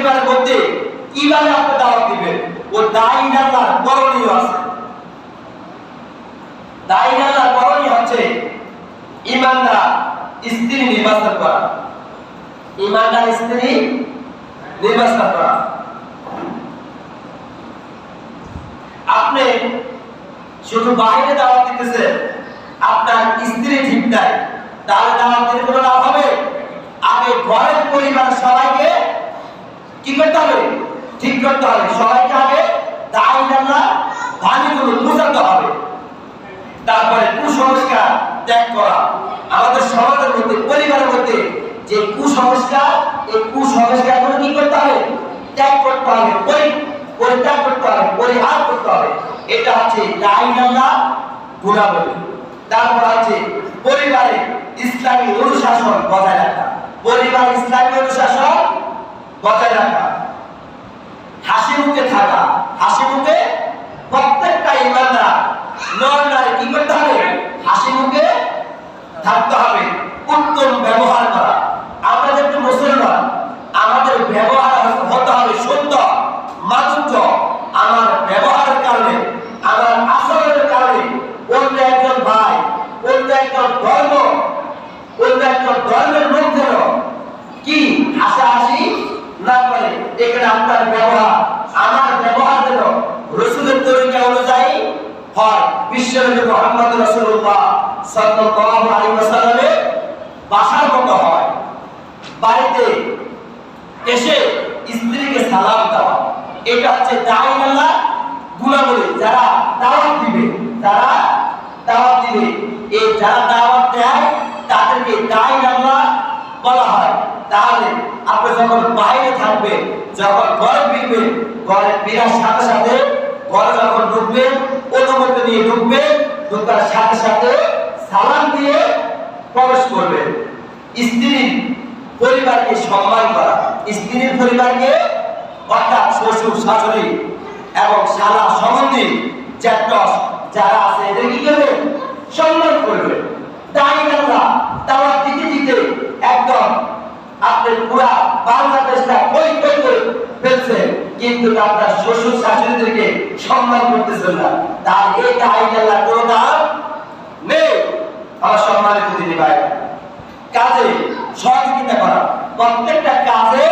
পরিবারের মধ্যে কিভাবে আপনি দাওয়াত দিবেন, ও দায়ী আল্লাহর করণীয় আছে। দায়ী আল্লাহর করণীয় হচ্ছে ইমানদার স্ত্রী নির্বাচন করা। ইমানদার স্ত্রী নির্বাচন করা। আপনি শুধু বাইরে দাওয়াত দিতেছেন, আপনার স্ত্রী ঠিক নাই, তাহলে দাওয়াত দিলে কোনো লাভ হবে? আগে ঘরের পরিবার সবাইকে কি করতে হবে? ঠিক করতে হবে। সবাইকে আগে দায়ী আল্লাহ বাণীগুলো বুঝাতে হবে। তারপরে কুসংস্কার ত্যাগ করা। আমাদের সমাজের মধ্যে, পরিবারের মধ্যে যে কুসংস্কার, এই কুসংস্কারগুলো কি করতে হবে? ত্যাগ করতে হবে, পরিত্যাগ করতে হবে, পরিহার করতে হবে। এটা হচ্ছে দায়ী আল্লাহ গুণাবলী। তারপর আছে পরিবারে ইসলামী অনুশাসন বজায় রাখা। পরিবার ইসলামী অনুশাসন বজায় রাখা। হাসি মুখে থাকা। হাসি মুখে প্রত্যেকটা ইমানদার নর নারী কি করতে হবে? হাসি মুখে থাকতে হবে। উত্তম ব্যবহার করা। আমরা যেহেতু মুসলমান, আমাদের ব্যবহার হতে হবে সুন্দর, মাধুর্য। আমার ব্যবহারের কারণে, আমার আচরণের কারণে অন্য একজন ভাই, অন্য একজন ধর্ম, অন্য একজন ধর্মের লোক যেন কি হাসাহাসি না করে। এখানে আপনার ব্যবহার, আমার ব্যবহার যেন রাসূলের তরিকা অনুযায়ী হয়, বিশ্বনবী মুহাম্মদ রাসূলুল্লাহ সাল্লাল্লাহু আলাইহি ওয়াসাল্লামের ভাষার মতো হয়। বাড়িতে এসে স্ত্রীকে সালাম দেওয়া, এটা হচ্ছে দায়ী আল্লাহ গুণাবলী। যারা দাওয়াত দিবে, যারা দাওয়াত দিবে, এই যারা দাওয়াত দেয় তাদেরকে দায়ী আল্লাহ বলা হয়। তাহলে আপনি যখন বাইরে থাকবেন, যখন ঘরে ফিরবেন, ঘরে ফেরার সাথে সাথে ঘরে যখন ঢুকবেন, অনুমতি নিয়ে ঢুকবেন, ঢোকার সাথে সাথে সালাম দিয়ে প্রবেশ করবেন। স্ত্রীর পরিবারকে সম্মান করা। স্ত্রীর পরিবারকে অর্থাৎ শ্বশুর, শাশুড়ি এবং শালা সম্বন্ধী যারা আছে এদের কি করবেন? সম্মান করবেন। দায়ী আল্লাহ দাওয়াত দিতে দিতে একদম আপনি পুরা বাংলাদেশটা কই কই করে ফেলছেন, কিন্তু আপনার শ্বশুর শাশুড়িদেরকে সম্মান করতেছেন না। তার এই দায়ী আল্লাহ কোনো দাম নেই। আমার সম্মানিত দিদি ভাই, কাজে সহযোগিতা করা, প্রত্যেকটা কাজে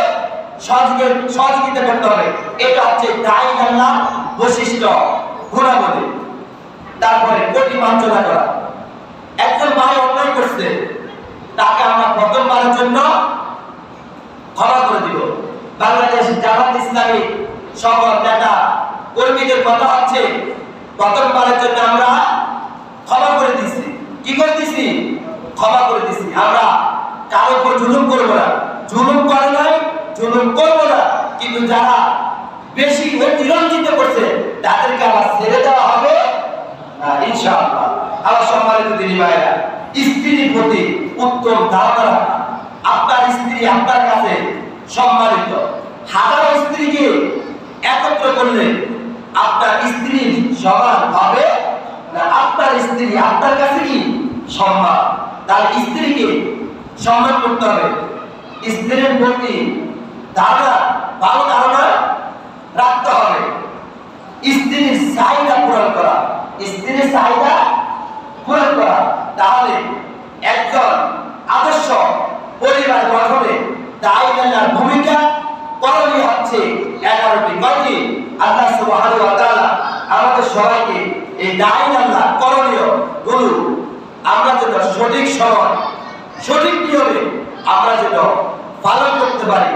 সহযোগিতা করতে হবে। এটা হচ্ছে দায়ী আল্লাহ বৈশিষ্ট্য, গুণাবলী। তারপরে কোটি মার্জনা করা। একজন ভাই অন্যায় করছে, তাকে আমরা প্রথমবারের জন্য ক্ষমা করে দিব। বাংলাদেশ জামাত ইসলামী সকল নেতা কর্মীদের কথা হচ্ছে প্রথমবারের জন্য আমরা ক্ষমা করে দিছি। কি করে দিছি? ক্ষমা করে দিছি। আমরা কারো উপর জুলুম করব না, জুলুম করে নাই, জুলুম করব না। কিন্তু যারা বেশি অতিরঞ্জিত করছে তাদেরকে আবার ছেড়ে দেওয়া হবে না ইনশাআল্লাহ। আমার সম্মানিত দিনী ভাইরা, স্ত্রীর প্রতি উত্তম ধারণা রাখা। আপনার স্ত্রী আপনার কাছে সম্মানিত। হাজারো স্ত্রীকে একত্র করলে আপনার স্ত্রী সমান হবে না, আপনার স্ত্রী আপনার কাছে কি সম্মান। তার স্ত্রীকে সম্মান করতে হবে। স্ত্রীর প্রতি ধারণা, ভালো ধারণা রাখতে হবে। স্ত্রীর চাহিদা পূরণ করা, স্ত্রীর চাহিদা পূরণ করা। তাহলে একজন আদর্শ পরিবার গঠনে দায়ী আল্লাহর ভূমিকা করণীয় হচ্ছে 11টি। কয়টি? আল্লাহ সুবহানাহু ওয়া তাআলা আমাদের সবাইকে এই দায়ী আল্লাহ করণীয় গুলো আমরা যেন সঠিক সময়, সঠিক নিয়মে আমরা যেন পালন করতে পারি,